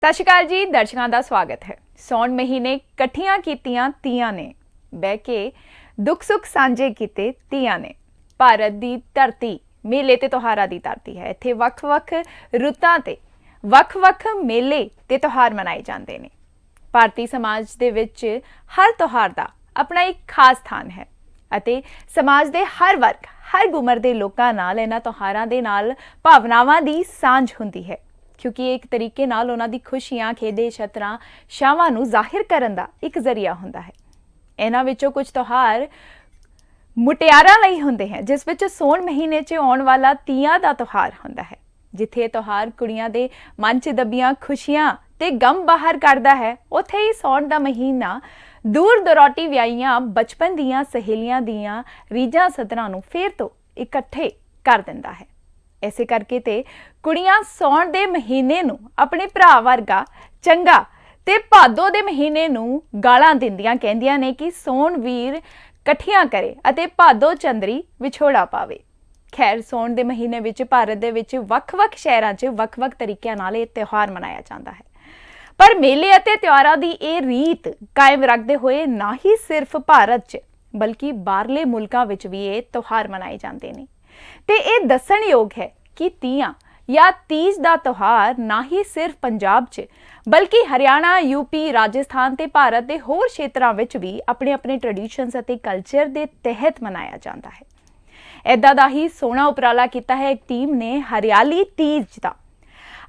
ਸਤਿ ਸ਼੍ਰੀ ਅਕਾਲ ਜੀ, ਦਰਸ਼ਕਾਂ ਦਾ ਸਵਾਗਤ ਹੈ। ਸੌਣ ਮਹੀਨੇ ਇਕੱਠੀਆਂ ਕੀਤੀਆਂ ਤੀਆਂ ਨੇ, ਬਹਿ ਕੇ ਦੁੱਖ ਸੁੱਖ ਸਾਂਝੇ ਕੀਤੇ ਤੀਆਂ ਨੇ। ਭਾਰਤ ਦੀ ਧਰਤੀ ਮੇਲੇ ਤੇ ਤਿਉਹਾਰਾਂ ਦੀ ਧਰਤੀ ਹੈ। ਇੱਥੇ ਵੱਖ-ਵੱਖ ਰੁੱਤਾਂ ਤੇ ਵੱਖ-ਵੱਖ ਮੇਲੇ ਤੇ ਤਿਉਹਾਰ ਮਨਾਏ ਜਾਂਦੇ ਨੇ। ਭਾਰਤੀ ਸਮਾਜ ਦੇ ਵਿੱਚ ਹਰ ਤਿਉਹਾਰ ਦਾ ਆਪਣਾ ਇੱਕ ਖਾਸ ਸਥਾਨ ਹੈ ਅਤੇ ਸਮਾਜ ਦੇ ਹਰ ਵਰਗ, ਹਰ ਉਮਰ ਦੇ ਲੋਕਾਂ ਨਾਲ ਇਹਨਾਂ ਤਿਉਹਾਰਾਂ ਦੇ ਨਾਲ ਭਾਵਨਾਵਾਂ ਦੀ ਸਾਂਝ ਹੁੰਦੀ ਹੈ, ਕਿਉਂਕਿ ਇੱਕ ਤਰੀਕੇ ਨਾਲ ਉਹਨਾਂ ਦੀ ਖੁਸ਼ੀਆਂ, ਖੇਡੇ, ਛਤਰਾਂ, ਸ਼ਾਵਾਂ ਨੂੰ ਜ਼ਾਹਿਰ ਕਰਨ ਦਾ ਇੱਕ ਜ਼ਰੀਆ ਹੁੰਦਾ ਹੈ। ਇਹਨਾਂ ਵਿੱਚੋਂ ਕੁਝ ਤਿਉਹਾਰ ਮੁਟਿਆਰਾਂ ਲਈ ਹੁੰਦੇ ਹਨ, ਜਿਸ ਵਿੱਚ ਸੌਣ ਮਹੀਨੇ 'ਚ ਆਉਣ ਵਾਲਾ ਤੀਆਂ ਦਾ ਤਿਉਹਾਰ ਹੁੰਦਾ ਹੈ, ਜਿੱਥੇ ਇਹ ਤਿਉਹਾਰ ਕੁੜੀਆਂ ਦੇ ਮਨ 'ਚ ਦੱਬੀਆਂ ਖੁਸ਼ੀਆਂ ਤੇ ਗਮ ਬਾਹਰ ਕੱਢਦਾ ਹੈ। ਉੱਥੇ ਹੀ ਸੌਣ ਦਾ ਮਹੀਨਾ ਦੂਰ ਦਰਾਟੀ ਵਿਆਹੀਆਂ ਬਚਪਨ ਦੀਆਂ ਸਹੇਲੀਆਂ ਦੀਆਂ ਰੀਝਾਂ ਸਦਰਾਂ ਨੂੰ ਫੇਰ ਤੋਂ ਇਕੱਠੇ ਕਰ ਦਿੰਦਾ ਹੈ। ਇਸੇ ਕਰਕੇ ਤੇ ਕੁੜੀਆਂ ਸੌਣ ਦੇ ਮਹੀਨੇ ਨੂੰ ਆਪਣੇ ਭਰਾ ਵਰਗਾ ਚੰਗਾ ਤੇ ਭਾਦੋ ਦੇ ਮਹੀਨੇ ਨੂੰ ਗਾਲਾਂ ਦਿੰਦੀਆਂ ਕਹਿੰਦੀਆਂ ਨੇ ਕਿ ਸੌਣ ਵੀਰ ਇਕੱਠੀਆਂ ਕਰੇ ਅਤੇ ਭਾਦੋ ਚੰਦਰੀ ਵਿਛੋੜਾ ਪਾਵੇ। ਖੈਰ, ਸੌਣ ਦੇ ਮਹੀਨੇ ਵਿੱਚ ਭਾਰਤ ਦੇ ਵਿੱਚ ਵੱਖ-ਵੱਖ ਸ਼ਹਿਰਾਂ 'ਚ ਵੱਖ-ਵੱਖ ਤਰੀਕਿਆਂ ਨਾਲ ਇਹ ਤਿਉਹਾਰ ਮਨਾਇਆ ਜਾਂਦਾ ਹੈ। ਪਰ ਮੇਲੇ ਅਤੇ ਤਿਉਹਾਰਾਂ ਦੀ ਇਹ ਰੀਤ ਕਾਇਮ ਰੱਖਦੇ ਹੋਏ ਨਾ ਹੀ ਸਿਰਫ ਭਾਰਤ 'ਚ ਬਲਕਿ ਬਾਹਰਲੇ ਮੁਲਕਾਂ ਵਿੱਚ ਵੀ ਇਹ ਤਿਉਹਾਰ ਮਨਾਏ ਜਾਂਦੇ ਨੇ। ਤੇ ਇਹ ਦੱਸਣਯੋਗ ਹੈ ਕਿ ਤੀਆਂ ਜਾਂ ਤੀਜ ਦਾ ਤਿਉਹਾਰ ਨਾ ਹੀ ਸਿਰਫ ਪੰਜਾਬ 'ਚ ਬਲਕਿ ਹਰਿਆਣਾ, ਯੂਪੀ, ਰਾਜਸਥਾਨ ਤੇ ਭਾਰਤ ਦੇ ਹੋਰ ਖੇਤਰਾਂ ਵਿੱਚ ਵੀ ਆਪਣੇ ਟ੍ਰੈਡੀਸ਼ਨਸ ਅਤੇ ਕਲਚਰ ਦੇ ਤਹਿਤ ਮਨਾਇਆ ਜਾਂਦਾ ਹੈ। ਇੱਦਾਂ ਦਾ ਹੀ ਸੋਹਣਾ ਉਪਰਾਲਾ ਕੀਤਾ ਹੈ ਇੱਕ ਟੀਮ ਨੇ ਹਰਿਆਲੀ ਤੀਜ ਦਾ।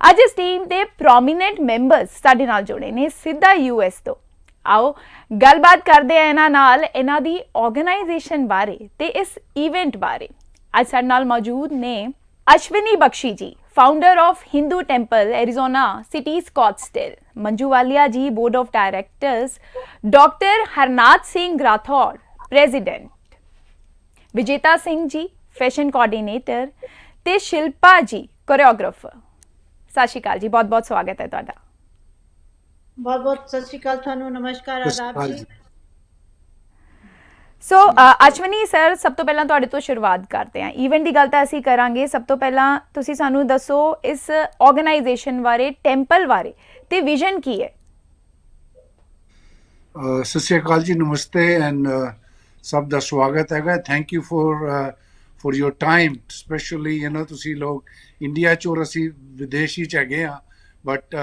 ਅੱਜ ਇਸ ਟੀਮ ਦੇ ਪ੍ਰੋਮੀਨੈਂਟ ਮੈਂਬਰਸ ਸਾਡੇ ਨਾਲ ਜੁੜੇ ਨੇ ਸਿੱਧਾ US ਤੋਂ। ਆਓ ਗੱਲਬਾਤ ਕਰਦੇ ਆ ਇਹਨਾਂ ਨਾਲ, ਇਹਨਾਂ ਦੀ ਆਰਗੇਨਾਈਜੇਸ਼ਨ ਬਾਰੇ ਤੇ ਇਸ ਇਵੈਂਟ ਬਾਰੇ। ਅੱਜ ਸਾਡੇ ਨਾਲ ਮੌਜੂਦ ਨੇ Ashwani Bakshi ji, founder of Hindu temple Arizona city Scottsdale, Manju Walia ji, board of directors, doctor Harnath Singh Rathore, president, Vijeta Singh ji, fashion coordinator ते शिल्पा जी, कोरियोग्राफर। सत श्री अकाल जी, बहुत बहुत स्वागत है तुहाडा। बहुत बहुत सत श्री अकाल थानू, नमस्कार, आदाब जी। सो ਅਸ਼ਵਨੀ ਸਰ, ਸਭ ਤੋਂ ਪਹਿਲਾਂ ਤੁਹਾਡੇ ਤੋਂ ਸ਼ੁਰੂਆਤ ਕਰਦੇ ਹਾਂ। ਈਵੈਂਟ ਦੀ ਗੱਲ ਤਾਂ ਅਸੀਂ ਕਰਾਂਗੇ। ਸਭ ਤੋਂ ਪਹਿਲਾਂ ਤੁਸੀਂ ਸਾਨੂੰ ਦੱਸੋ ਇਸ ਆਰਗੇਨਾਈਜੇਸ਼ਨ ਬਾਰੇ, ਟੈਂਪਲ ਬਾਰੇ ਤੇ ਵਿਜ਼ਨ ਕੀ ਹੈ। ਸਤਿ ਸ਼੍ਰੀ ਅਕਾਲ ਜੀ, ਨਮਸਤੇ ਐਂਡ ਸਭ ਦਾ ਸਵਾਗਤ ਹੈਗਾ। Thank you for your time, specially ਤੁਸੀਂ ਲੋਕ ਇੰਡੀਆ 'ਚ ਔਰ ਅਸੀਂ ਵਿਦੇਸ਼ੀ 'ਚ ਹੈਗੇ ਹਾਂ, but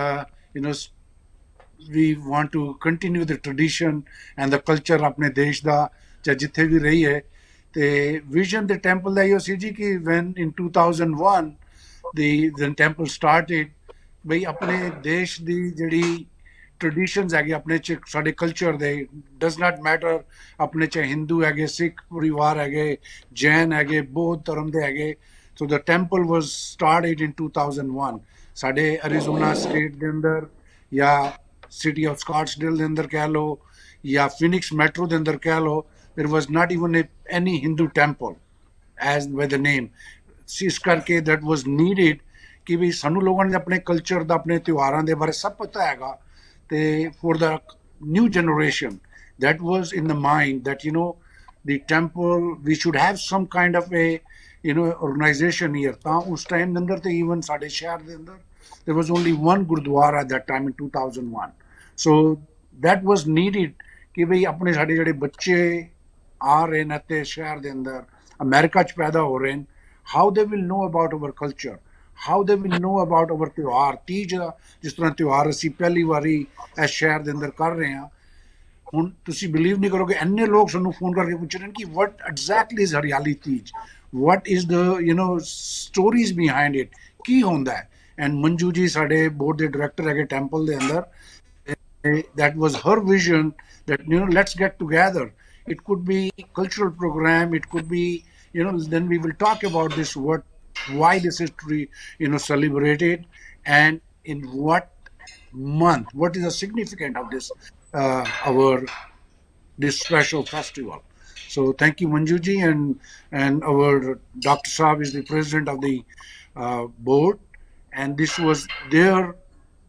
we want to continue the tradition and the culture ਆਪਣੇ ਦੇਸ਼ ਦਾ ਚਾਹੇ ਜਿੱਥੇ ਵੀ ਰਹੀ ਹੈ। ਤੇ ਵਿਜ਼ਨ ਦੇ ਟੈਂਪਲ ਦਾ ਇਹੋ ਸੀ ਜੀ ਕਿ when in 2001 the temple started, ਬਈ ਆਪਣੇ ਦੇਸ਼ ਦੀ ਜਿਹੜੀ ਟ੍ਰੈਡੀਸ਼ਨਸ ਹੈਗੇ ਆਪਣੇ 'ਚ, ਸਾਡੇ ਕਲਚਰ ਦੇ, ਡਜ਼ ਨਾਟ ਮੈਟਰ ਆਪਣੇ 'ਚ ਹਿੰਦੂ ਹੈਗੇ, ਸਿੱਖ ਪਰਿਵਾਰ ਹੈਗੇ, ਜੈਨ ਹੈਗੇ, ਬੌਧ ਧਰਮ ਦੇ ਹੈਗੇ। ਸੋ ਦ ਟੈਂਪਲ ਵਾਜ਼ ਸਟਾਰਟਡ ਇਨ 2001 ਸਾਡੇ ਐਰੀਜ਼ੋਨਾ ਸਟੇਟ ਦੇ ਅੰਦਰ, ਜਾਂ ਸਿਟੀ ਆਫ ਸਕॉटसडेल ਦੇ ਅੰਦਰ ਕਹਿ ਲਓ, ਜਾਂ ਫਿਨਿਕਸ ਮੈਟਰੋ ਦੇ ਅੰਦਰ ਕਹਿ ਲਓ। there was not even any Hindu temple as by the name। ਇਸ ਕਰਕੇ that was needed ਕਿ ਵੀ ਸਾਨੂੰ ਲੋਕਾਂ ਨੇ ਆਪਣੇ ਕਲਚਰ ਦਾ, ਆਪਣੇ ਤਿਉਹਾਰਾਂ ਦੇ ਬਾਰੇ ਸਭ ਪਤਾ ਹੈਗਾ। ਤੇ for the new generation that was in the mind that the temple, we should have some kind of a organization here। ਤਾਂ ਉਸ ਟਾਈਮ ਦੇ ਅੰਦਰ ਤੇ even ਸਾਡੇ ਸ਼ਹਿਰ ਦੇ ਅੰਦਰ there was only one gurdwara at that time in 2001। so that was needed ਕਿ ਬਈ ਆਪਣੇ ਸਾਡੇ ਜਿਹੜੇ ਬੱਚੇ ਆ ਰਹੇ ਨੇ ਤੇ ਸ਼ਹਿਰ ਦੇ ਅੰਦਰ ਅਮਰੀਕਾ 'ਚ ਪੈਦਾ ਹੋ ਰਹੇ ਨੇ, how they will know about our culture, how they will know about our ਤਿਉਹਾਰ। ਤੀਜ ਦਾ ਜਿਸ ਤਰ੍ਹਾਂ ਤਿਉਹਾਰ ਅਸੀਂ ਪਹਿਲੀ ਵਾਰੀ ਇਸ ਸ਼ਹਿਰ ਦੇ ਅੰਦਰ ਕਰ ਰਹੇ ਹਾਂ। ਹੁਣ ਤੁਸੀਂ ਬਿਲੀਵ ਨਹੀਂ ਕਰੋਗੇ, ਇੰਨੇ ਲੋਕ ਸਾਨੂੰ ਫੋਨ ਕਰਕੇ ਪੁੱਛ ਰਹੇ ਨੇ ਕਿ what exactly is ਹਰਿਆਲੀ Teej, what is the stories behind it, ਕੀ ਹੁੰਦਾ ਹੈ। ਐਂਡ ਮੰਜੂ ਜੀ ਸਾਡੇ ਬੋਰਡ ਦੇ ਡਾਇਰੈਕਟਰ ਹੈਗੇ ਟੈਂਪਲ ਦੇ ਅੰਦਰ। that was her vision that let's get together। it could be cultural program, it could be then we will talk about this, why this is celebrated, and in what month, what is the significance of this this special festival। so thank you Manju ji, and our Dr. Saab is the president of the board, and this was their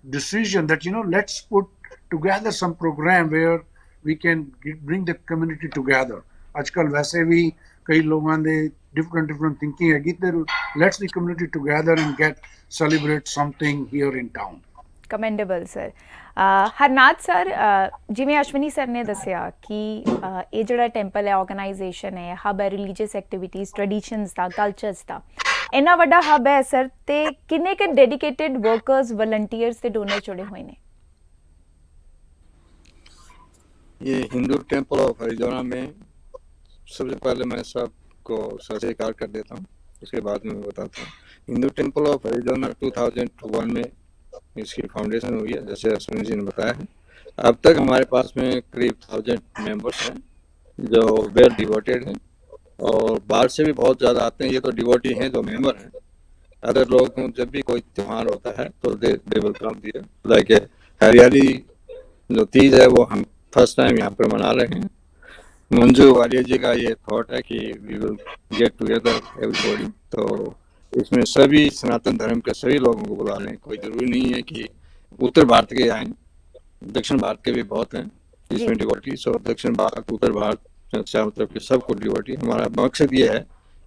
decision that let's put together some program where we can bring the community together। ਅੱਜਕੱਲ ਵੈਸੇ ਵੀ ਕਈ ਲੋਕਾਂ ਦੇ different thinking ਹੈਗੀ, ਤੇ let's the community together and get celebrate something here in town। Commendable sir. Harnath sir, ਜਿਵੇਂ Ashwani sir ਨੇ ਦੱਸਿਆ ਕਿ ਇਹ ਜਿਹੜਾ ਟੈਂਪਲ ਹੈ ਆਰਗੇਨਾਈਜੇਸ਼ਨ ਹੈ, ਹਬ ਹੈ ਰਿਲੀਜੀਅਸ ਐਕਟੀਵਿਟੀਜ਼, ਟ੍ਰੈਡੀਸ਼ਨਸ ਦਾ, ਕਲਚਰਸ ਦਾ, ਇੰਨਾ ਵੱਡਾ ਹਬ ਹੈ ਸਰ, ਤੇ ਕਿੰਨੇ ਕੁ ਡੈਡੀਕੇਟਿਡ ਵਰਕਰਸ, ਵਲੰਟੀਅਰਸ ਤੇ ਡੋਨਰ ਜੁੜੇ ਹੋਏ ਨੇ? ये हिंदू टेम्पल ऑफ हरिद्वार में सबसे पहले मैं सबको सत श्रीकाल कर देता हूँ, उसके बाद में बताता हूँ। हिंदू टेम्पल ऑफ हरिद्वार 2001 में इसकी फाउंडेशन हुई है, जैसे अश्विनी जी ने बताया है। अब तक हमारे पास में करीब 1000 मेंबर्स हैं जो वेल डिवोटेड हैं, और बाहर से भी बहुत ज़्यादा आते हैं। ये तो डिवोटी हैं जो मेंबर हैं। अदर लोग जब भी कोई त्यौहार होता है तो they will come their, like हरियाली जो तीज है वो हम फर्स्ट टाइम यहाँ पर मना रहे हैं। मंजू वालिया जी का ये थॉट है कि we will get together everybody, तो इसमें सभी सनातन धर्म के सभी लोगों को बुला रहे हैं। कोई जरूरी नहीं है कि उत्तर भारत के आए, दक्षिण भारत के भी बहुत हैं इसमें डिवोटी। सो दक्षिण भारत, उत्तर भारत, चारों तरफ के सबको डिवोटी। हमारा मकसद ये है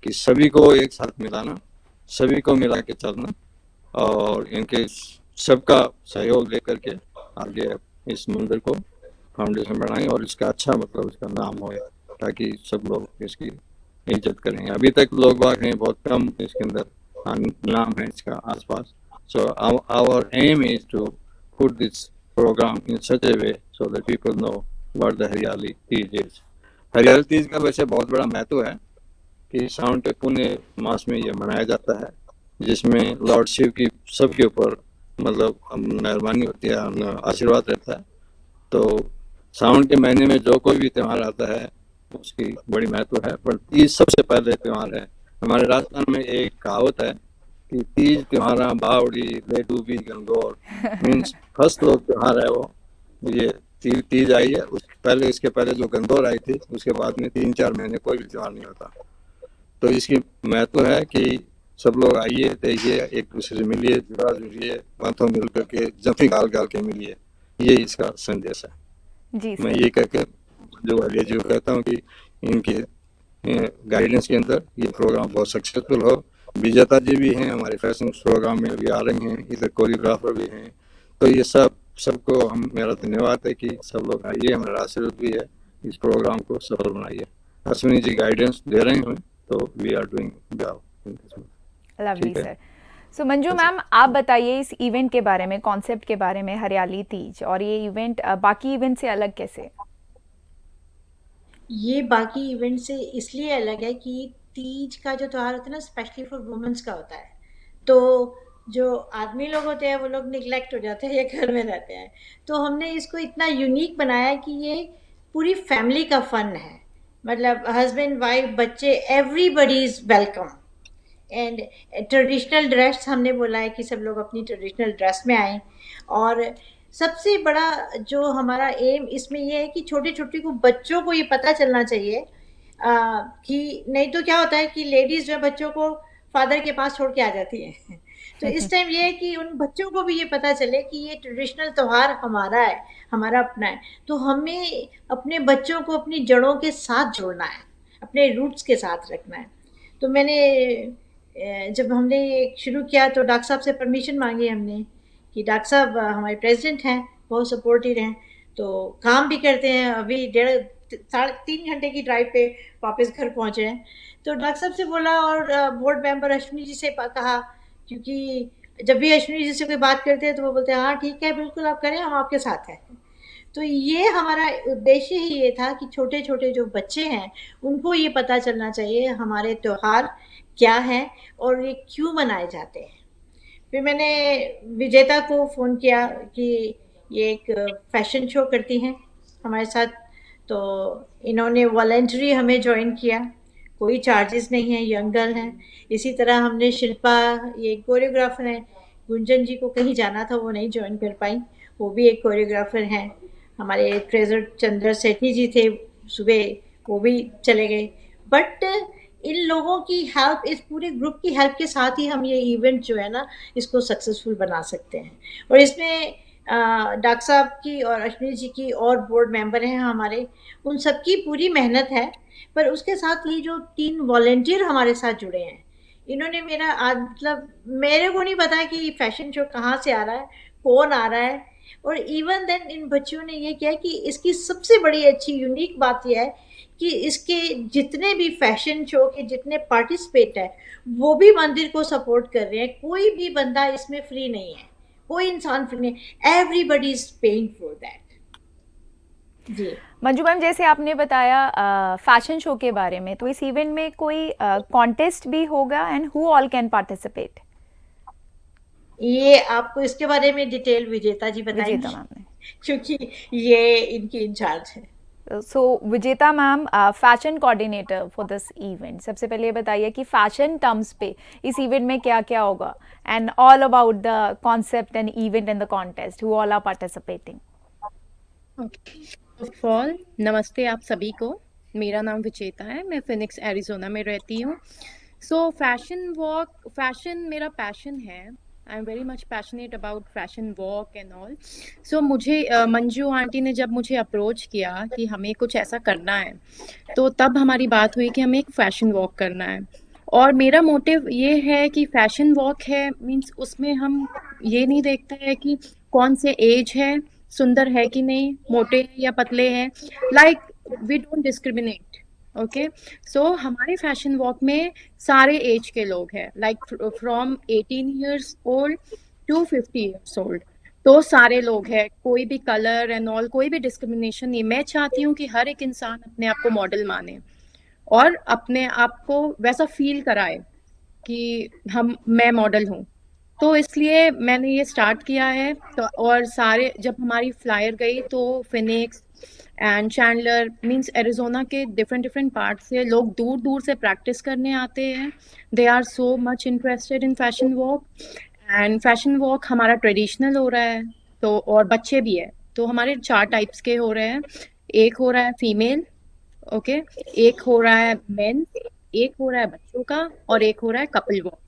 कि सभी को एक साथ मिलाना, सभी को मिला के चलना, और इनके सबका सहयोग लेकर के आगे इस मंदिर को फाउंडेशन बनाएं और इसका अच्छा मतलब इसका नाम हो, ताकि सब लोग इसकी इज्जत करें। अभी तक लोग बाग हैं बहुत कम इसके अंदर नाम है इसका आसपास। So our aim is to put this programme in such a way so that people know what the Hariyali Teej is. हरियाली तीज का वैसे बहुत बड़ा महत्व है कि सावन के पुण्य मास में ये मनाया जाता है, जिसमें लॉर्ड शिव की सबके ऊपर मतलब मेहरबानी होती है, आशीर्वाद रहता है। तो सावन के महीने में जो कोई भी त्यौहार आता है उसकी बड़ी महत्व है, पर तीज सबसे पहले त्यौहार है। हमारे राजस्थान में एक कहावत है कि तीज त्योहारा बावड़ी ले डूबी गंगोर, मीन्स फर्स्ट लोग त्योहार है वो ये तीज आई है। उस पहले, इसके पहले जो गंगोर आई थी, उसके बाद में 3-4 महीने कोई भी त्योहार नहीं होता। तो इसकी महत्व है कि सब लोग आइए, देखिए, एक दूसरे से मिलिए, जुड़ा जुड़िए, बातों मिल करके जफी गाल गाल के मिलिए, ये इसका संदेश है। जी मैं सर। ये कहकर जो हरिया जी को कहता हूँ कि इनके गाइडेंस के अंदर ये प्रोग्राम बहुत सक्सेसफुल हो। विजेता जी भी हैं हमारे फैशन प्रोग्राम में भी आ रही हैं, इधर कोरियोग्राफर भी हैं। तो ये सबको हम मेरा धन्यवाद है कि सब लोग आइए, हमारा आशीर्वाद भी है, इस प्रोग्राम को सफल बनाइए। अश्विनी जी गाइडेंस दे रहे हैं, तो we are doing well. Lovely ठीक है। सर। सो मंजू मैम, आप बताइए इस इवेंट के बारे में, कॉन्सेप्ट के बारे में, हरियाली तीज, और ये इवेंट बाकी इवेंट से अलग कैसे? ये बाकी इवेंट से इसलिए अलग है कि तीज का जो त्यौहार होता है ना, स्पेशली फॉर वुमेन्स का होता है। तो जो आदमी लोग होते हैं वो लोग निगलेक्ट हो जाते हैं या घर में रहते हैं। तो हमने इसको इतना यूनिक बनाया कि ये पूरी फैमिली का फन है। मतलब हस्बैंड, वाइफ, बच्चे, everybody is welcome. And traditional dress हमने बोला है कि सब लोग अपनी ट्रेडिशनल ड्रेस में आएँ। और सबसे बड़ा जो हमारा एम इसमें ये है कि छोटे-छोटे को बच्चों को ये पता चलना चाहिए कि नहीं तो क्या होता है कि लेडीज़ जो है बच्चों को फादर के पास छोड़ के आ जाती हैं। तो इस टाइम ये है कि उन बच्चों को भी ये पता चले कि ये ट्रेडिशनल त्योहार हमारा है, हमारा अपना है। तो हमें अपने बच्चों को अपनी जड़ों के साथ जोड़ना है, अपने रूट्स के साथ रखना है। तो मैंने जब हमने ये शुरू किया तो डॉक्टर साहब से परमिशन मांगी हमने कि डॉक्टर साहब हमारे प्रेसिडेंट हैं, बहुत सपोर्टिव हैं, तो काम भी करते हैं। अभी 3.5 घंटे की ड्राइव पे वापस घर पहुँचे हैं। तो डॉक्टर साहब से बोला और बोर्ड मेंबर अश्विनी जी से कहा, क्योंकि जब भी अश्विनी जी से कोई बात करते हैं तो वो बोलते हैं हाँ ठीक है, बिल्कुल आप करें, हम आपके साथ हैं। तो ये हमारा उद्देश्य ही ये था कि छोटे-छोटे जो बच्चे हैं उनको ये पता चलना चाहिए हमारे त्योहार क्या हैं और ये क्यों मनाए जाते हैं। फिर मैंने विजेता को फ़ोन किया कि ये एक फैशन शो करती हैं हमारे साथ, तो इन्होंने वॉलंटरी हमें जॉइन किया, कोई चार्जेस नहीं है, यंग गर्ल हैं। इसी तरह हमने शिल्पा, ये कोरियोग्राफर हैं, गुंजन जी को कहीं जाना था वो नहीं जॉइन कर पाई, वो भी एक कोरियोग्राफर हैं। हमारे ट्रेजर चंद्र सेठी जी थे, सुबह वो भी चले गए। बट इन लोगों की हेल्प, इस पूरे ग्रुप की हेल्प के साथ ही हम ये इवेंट जो है ना इसको सक्सेसफुल बना सकते हैं। और इसमें डॉक्टर साहब की और अश्विनी जी की और बोर्ड मेंबर हैं हमारे, उन सबकी पूरी मेहनत है। पर उसके साथ ये जो 3 वॉलंटियर हमारे साथ जुड़े हैं, इन्होंने मेरा आज मतलब मेरे को नहीं पता कि फैशन शो कहाँ से आ रहा है, कौन आ रहा है। और इवन देन इन बच्चों ने ये किया कि इसकी सबसे बड़ी अच्छी यूनिक बात यह है कि इसके जितने भी फैशन शो के जितने पार्टिसिपेट है वो भी मंदिर को सपोर्ट कर रहे हैं। कोई भी बंदा इसमें फ्री नहीं है, कोई इंसान फ्री नहीं, everybody is paying for that. जी मंजू मैम, जैसे आपने बताया फैशन शो के बारे में, तो इस इवेंट में कोई कॉन्टेस्ट भी होगा and who all can participate? ये आपको इसके बारे में डिटेल विजेता जी विजेता बताएंगे मैम ने। क्योंकि ये इनकी इंचार्ज है। सो विजेता ma'am, fashion coordinator for this event, सबसे पहले ये बताइए कि फैशन टर्म्स पे इस इवेंट में क्या क्या होगा and all about the concept and event and the contest, who all are participating. Of all नमस्ते आप सभी को। मेरा नाम विचेता है, मैं फिनिक्स एरिजोना में रहती हूँ। सो फैशन मेरा पैशन है। I am very much passionate about fashion walk and all. So मुझे मंजू आंटी ने जब मुझे अप्रोच किया कि हमें कुछ ऐसा करना है, तो तब हमारी बात हुई कि हमें एक फैशन वॉक करना है। और मेरा मोटिव ये है कि फैशन वॉक है मीन्स उसमें हम ये नहीं देखते हैं कि कौन से एज है, सुंदर है कि नहीं, मोटे हैं या पतले हैं, like we don't discriminate. Okay, so हमारे फैशन वॉक में सारे एज के लोग हैं, like from 18 years old to 50 years old. तो सारे लोग हैं, कोई भी कलर एंड ऑल, कोई भी डिस्क्रिमिनेशन नहीं। मैं चाहती हूँ कि हर एक इंसान अपने आप को मॉडल माने और अपने आप को वैसा फील कराए कि मैं मॉडल हूँ। तो इसलिए मैंने ये स्टार्ट किया है। तो और सारे जब हमारी फ्लायर गई तो Phoenix and Chandler means Arizona के डिफरेंट पार्ट से लोग दूर दूर से प्रैक्टिस करने आते हैं। They are so much interested in fashion walk. And fashion walk हमारा ट्रेडिशनल हो रहा है, तो और बच्चे भी है। तो हमारे 4 टाइप्स के हो रहे हैं। एक हो रहा है फीमेल, ओके, एक हो रहा है मेन, एक हो रहा है बच्चों का, और एक हो रहा है कपल वॉक।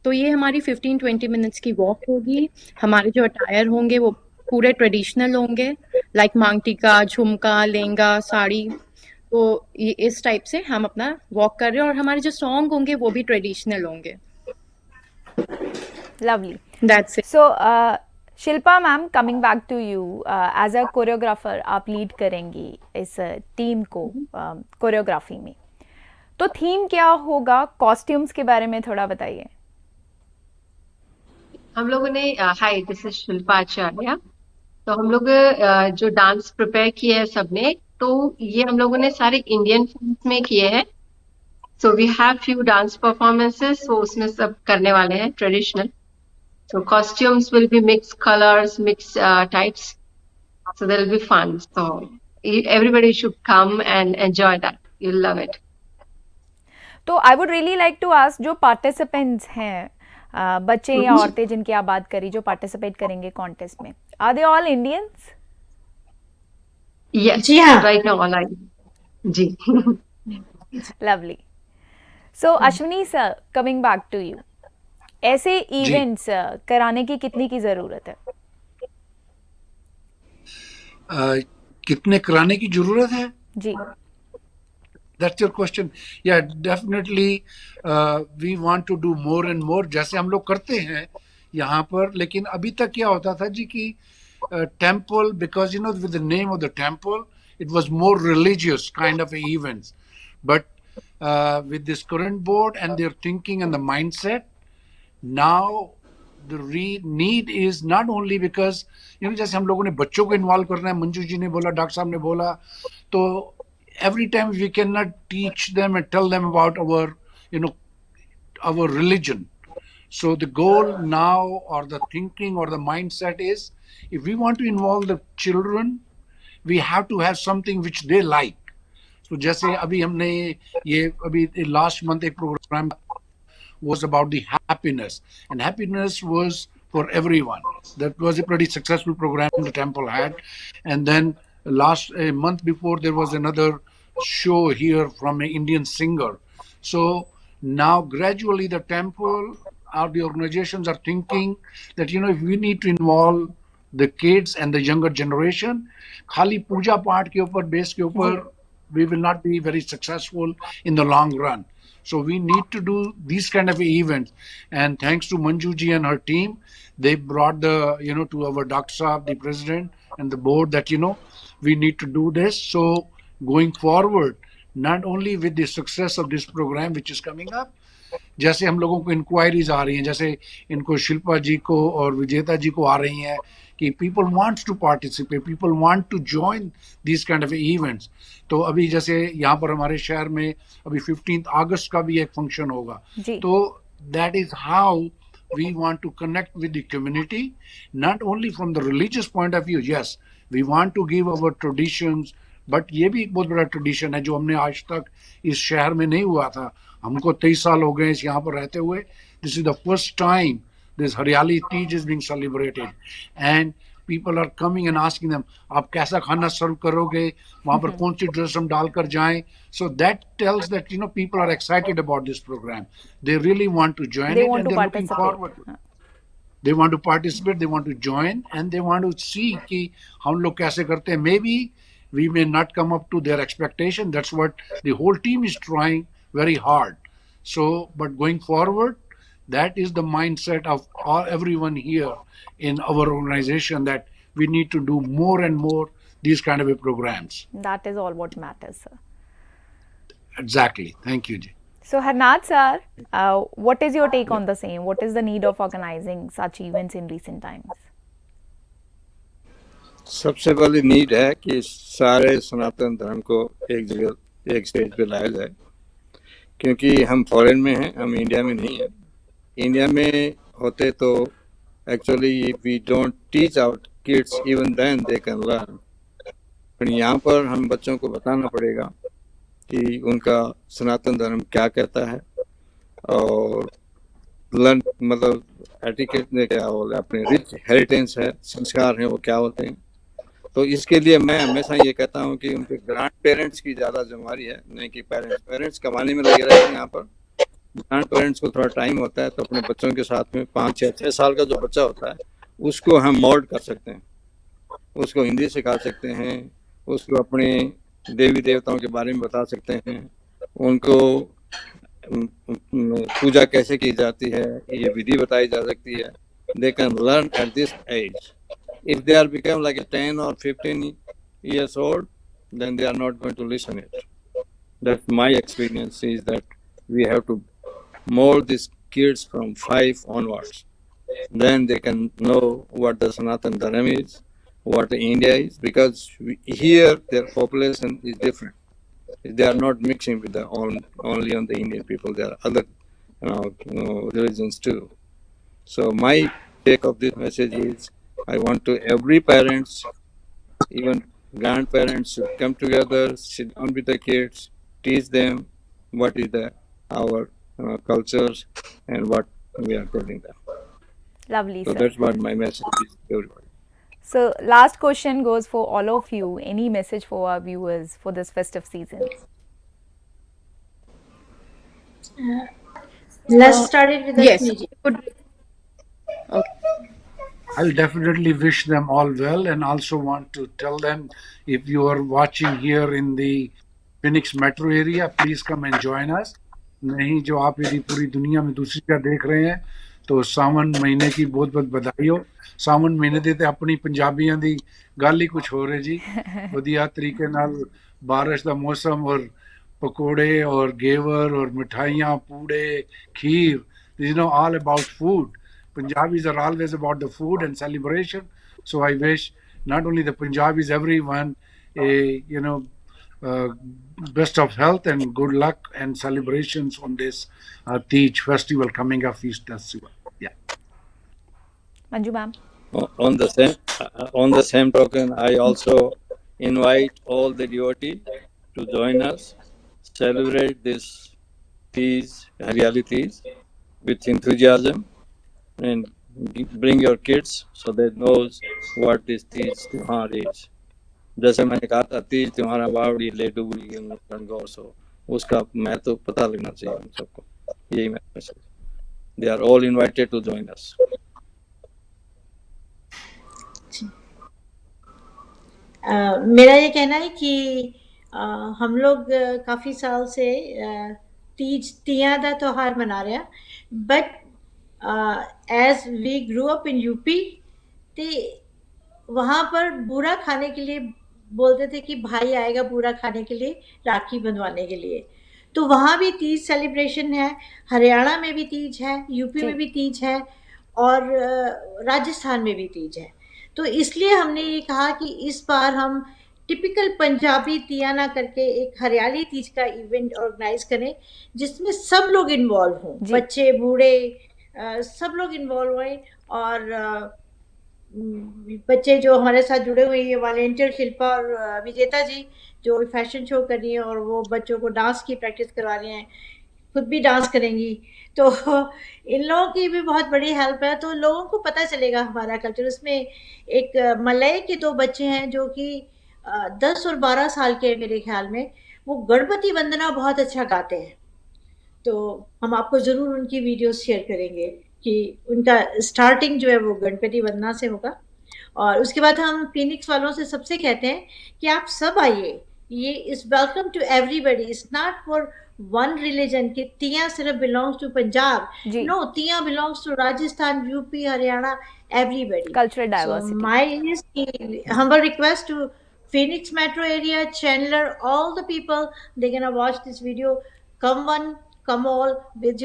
तो ये हमारी 15-20 मिनट्स की वॉक होगी। हमारे जो अटायर होंगे वो पूरे ट्रेडिशनल होंगे, लाइक मांग टीका, झुमका, लहंगा, साड़ी। तो ये इस टाइप से हम अपना वॉक कर रहे हैं और हमारे जो सॉन्ग होंगे वो भी ट्रेडिशनल होंगे। Lovely, that's it. So Shilpa ma'am, coming back to you, as a choreographer आप लीड करेंगी इस टीम को कोरियोग्राफी में, तो थीम क्या होगा? कॉस्ट्यूम्स के बारे में थोड़ा बताइए। हम लोगों ने हाय दिस इज शिल्पा आचार्य। तो हम लोग जो डांस प्रिपेयर किए हैं सबने, तो ये हम लोगों ने सारे इंडियन फिल्म्स में किए हैं। So we have few dance performances, so उसमें सब करने वाले हैं traditional. So costumes will be mix colours, mix types, so there will be fun. So everybody should come and enjoy that. You'll love it. तो I would really like to ask, जो participants हैं, बच्चे या औरतें जिनकी आप बात करी जो पार्टिसिपेट करेंगे कॉन्टेस्ट में, are they all Indians? Yes, जी हाँ। right now all I जी lovely. So Ashwini sir, coming back to you, ऐसे इवेंट्स कराने की कितनी की जरूरत है? कितने कराने की जरूरत है? जी, That's your question. Yeah, definitely we want to do more and more, जैसे हम लोग करते हैं यहाँ पर। लेकिन अभी तक क्या होता था जी कि temple, because with the name of the temple, it was more religious kind of events. But with this current board and their thinking and the mindset, now the need is not only because जैसे हम लोगों ने बच्चों को involve करना है, मंजू जी ने बोला, डॉक्टर साहब ने बोला, तो every time we cannot teach them and tell them about our our religion. So the goal now, or the thinking or the mindset is, if we want to involve the children, we have to have something which they like. So जैसे अभी हमने ये अभी last month एक program was about the happiness, and happiness was for everyone. That was a pretty successful program the temple had. And then a month before, there was another show here from an Indian singer. So now gradually the temple or the organizations are thinking that if we need to involve the kids and the younger generation, खाली पूजा पाठ के ऊपर, base के ऊपर, we will not be very successful in the long run. So we need to do these kind of events. And thanks to Manju ji and her team, they brought the, to our Dr. Saab, the president and the board that, we need to do this. So going forward, not only with the success of this program, which is coming up, जैसे हम लोगों को inquiries आ रही हैं, जैसे इनको शिल्पा जी को और विजेता जी को आ रही हैं कि people wants to participate, people want to join this kind of events. तो अभी जैसे यहाँ पर हमारे शहर में अभी 15 अगस्त का भी एक फंक्शन होगा. जी. तो that is how we want to connect with the community, not only from the religious point of view. Yes, we want to give our traditions, but ये भी एक बहुत बड़ा ट्रेडिशन है जो हमने आज तक इस शहर में नहीं हुआ था. हमको 23 साल हो गए इस यहाँ पर रहते हुए. This is the first time this Hariyali Teej is being celebrated, and people are coming and asking them, आप कैसा खाना सर्व करोगे, वहाँ पर कौन सी ड्रेस हम डालकर जाएं. So that tells that people are excited about this program. They really want to join They it, want and to they're looking participate. forward to it. They want to participate, they want to join, and they want to see कि हम लोग कैसे करते हैं. Maybe we may not come up to their expectation. That's what the whole team is trying very hard. So, but going forward, that is the mindset of everyone here in our organization, that we need to do more and more these kind of programs. That is all what matters, sir. Exactly. Thank you, Ji. So, Harnath sir, what is your take on the same? What is the need of organizing such events in recent times? सबसे पहले need है कि सारे सनातन धर्म को एक जगह एक स्टेज पे लाया जाए, क्योंकि हम फॉरेन में हैं, हम इंडिया में नहीं हैं. इंडिया में होते तो actually we don't teach our kids, even then they can learn. पर यहाँ पर हम बच्चों को बताना पड़ेगा कि उनका सनातन धर्म क्या कहता है, और लर्न मतलब एटिकेट ने क्या बोले, अपने रिच हेरिटेज है, संस्कार हैं, वो क्या होते हैं. तो इसके लिए मैं हमेशा ये कहता हूँ कि उनके ग्रैंड पेरेंट्स की ज़्यादा जिम्मेवारी है, नहीं कि पेरेंट्स कमाने में लगे रहते हैं. यहाँ पर ग्रैंड पेरेंट्स को थोड़ा टाइम होता है, तो अपने बच्चों के साथ में 5-6 साल का जो बच्चा होता है उसको हम मोल्ड कर सकते हैं, उसको हिंदी सिखा सकते हैं, उसको अपने देवी देवताओं के बारे में बता सकते हैं, उनको पूजा कैसे की जाती है ये विधि बताई जा सकती है. They can learn at this age. If they are become like a 10 or 15 years old, then they are not going to listen it. That's my experience, is that we have to mold these kids from 5 onwards. Then they can know what the Sanatan Dharma is, what India is, because here their population is different. They are not mixing with the only on the Indian people. There are other religions too. So my take of this message is, I want to every parents, even grandparents, should come together, sit down with the kids, teach them what is our cultures and what we are telling them. Lovely, So sir. that's what my message is to everybody. So, last question goes for all of you. Any message for our viewers for this festive season? Let's start it with Yes. Ashmi ji. Good. Okay. I'll definitely wish them all well, and also want to tell them, if you are watching here in the Phoenix metro area, please come and join us. नहीं जो आप यदि पूरी दुनिया में दूसरी जगह देख रहे हैं, तो सावन महीने की बहुत बहुत बधाई हो. सावन महीने ਦੇ ਤੇ ਆਪਣੀ ਪੰਜਾਬੀਆਂ ਦੀ ਗੱਲ ਹੀ ਕੁਝ ਹੋ ਰਹੀ ਜੀ. ਵਧੀਆ ਤਰੀਕੇ ਨਾਲ ਬਾਰਿਸ਼ ਦਾ ਮੌਸਮ, ਔਰ ਪਕੌੜੇ ਔਰ ਗੇਵਰ ਔਰ ਮਿਠਾਈਆਂ, ਪੂੜੇ, ਖੀਰ, all about food. Punjabis are always about the food and celebration. So I wish not only the Punjabis, everyone, best of health and good luck and celebrations on this Teej festival coming up, feast festival. Yeah. Manju ma'am. On the same token, I also invite all the devotees to join us, celebrate this Teej, Hariyali Teej, with enthusiasm, and bring your kids so they knows what this Teej Tihar is. जैसे मैंने कहा था, तीज त्योहार बावड़ी लेडुगरी गणगौर, सो उसका मैं तो पता लगना चाहिए उन सबको. यही मेरा message. They are all invited to join us. मेरा ये कहना है कि हम लोग काफ़ी साल से तीज तियां दा त्योहार मना रहे हैं, but as we grow up in UP, ते वहाँ पर बूरा खाने के लिए बोलते थे कि भाई आएगा बूरा खाने के लिए, राखी बंधवाने के लिए। तो वहाँ भी तीज सेलिब्रेशन है, हरियाणा में भी तीज है, यूपी जी। में भी तीज है, और राजस्थान में भी तीज है। तो इसलिए हमने ये कहा कि इस बार हम टिपिकल पंजाबी तियाना करके एक हरियाली तीज का इवेंट ऑर्गेनाइज करें, जिसमें सब लोग इन्वॉल्व हों, जी। बच्चे बूढ़े सब लोग इन्वॉल्व हुए। और बच्चे जो हमारे साथ जुड़े हुए हैं, वॉलेंटियर शिल्पा और विजेता जी, जो फैशन शो कर रही है और वो बच्चों को डांस की प्रैक्टिस करवा रही हैं, खुद भी डांस करेंगी, तो इन लोगों की भी बहुत बड़ी हेल्प है। तो लोगों को पता चलेगा हमारा कल्चर। उसमें एक मलय के 2 बच्चे हैं जो कि 10 और 12 साल के हैं मेरे ख्याल में, वो गणपति वंदना बहुत अच्छा गाते हैं। तो हम आपको ज़रूर उनकी वीडियोस शेयर करेंगे कि उनका स्टार्टिंग जो है वो गणपति वंदना से होगा। और उसके बाद हम फिनिक्स वालों से सबसे कहते हैं कि आप सब आइए, ये is welcome to everybody, it's not for one religion कि तिया सिर्फ बिलोंग्स टू पंजाब, जी। No, Teeyan belongs to Rajasthan, UP, Haryana, everybody. Cultural So diversity. my humble request to Phoenix metro area, Chandler, all the people, they're gonna watch this video. Come one, come all with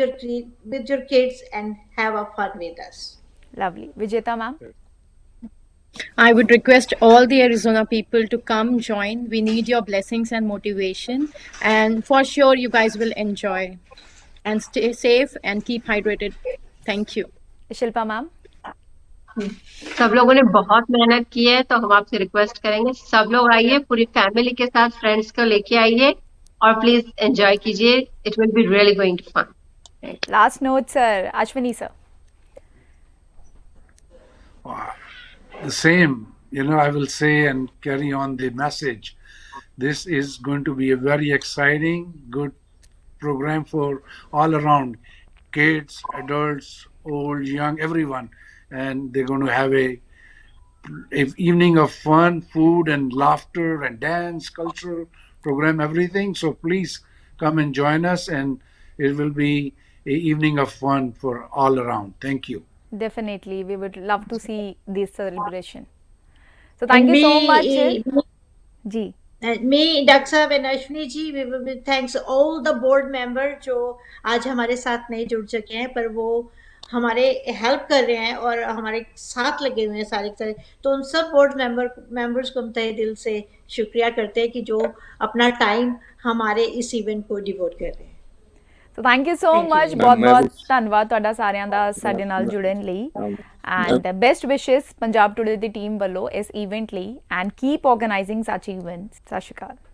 your kids and have a fun with us. Lovely. विजेता ma'am. I would request all the Arizona people to come join. We need your blessings and motivation. And for sure, you guys will enjoy. And stay safe and keep hydrated. Thank you. Shilpa ma'am. सब लोगों ने बहुत मेहनत की है, तो हम आपसे रिक्वेस्ट करेंगे सब लोग आइए, पूरी फैमिली के साथ फ्रेंड्स को लेके आइए और प्लीज एंजॉय कीजिए। It will be really going to fun. Last note sir, Ashwini sir. The same, I will say and carry on the message. This is going to be a very exciting, good program for all around kids, adults, old, young, everyone. And they're going to have a evening of fun, food and laughter and dance, cultural program, everything. So please come and join us, and it will be a evening of fun for all around. Thank you. Definitely, we would love to see this celebration. So And thank you so me, much. जी। me, Dr. Saab and Ashwini ji, we will be thanks all the board member जो आज हमारे साथ नहीं जुड़ सके हैं, पर वो हमारे हेल्प कर रहे हैं और हमारे साथ लगे हुए हैं सारे के सारे। तो उन सब बोर्ड मेंबर्स को हम तहे दिल से शुक्रिया करते हैं कि जो अपना टाइम हमारे इस इवेंट को डिवोट कर रहे हैं। So thank you so Thank you. Much. ਮੈਂ ਬਹੁਤ ਬਹੁਤ ਵੀ- ਧੰਨਵਾਦ ਤੁਹਾਡਾ ਸਾਰਿਆਂ ਦਾ ਸਾਡੇ ਨਾਲ ਜੁੜਨ ਲਈ। Um, ਐਂਡ ਬੈਸਟ ਵਿਸ਼ੇਸ ਪੰਜਾਬ ਟੁਡੇ ਦੀ ਟੀਮ ਵੱਲੋਂ ਇਸ ਇਵੈਂਟ ਲਈ, ਐਂਡ ਕੀਪ ਆਰਗੇਨਾਈਜ਼ਿੰਗ ਸੱਚ ਇਵੈਂਟਸ। ਸਤਿ ਸ਼੍ਰੀ ਅਕਾਲ।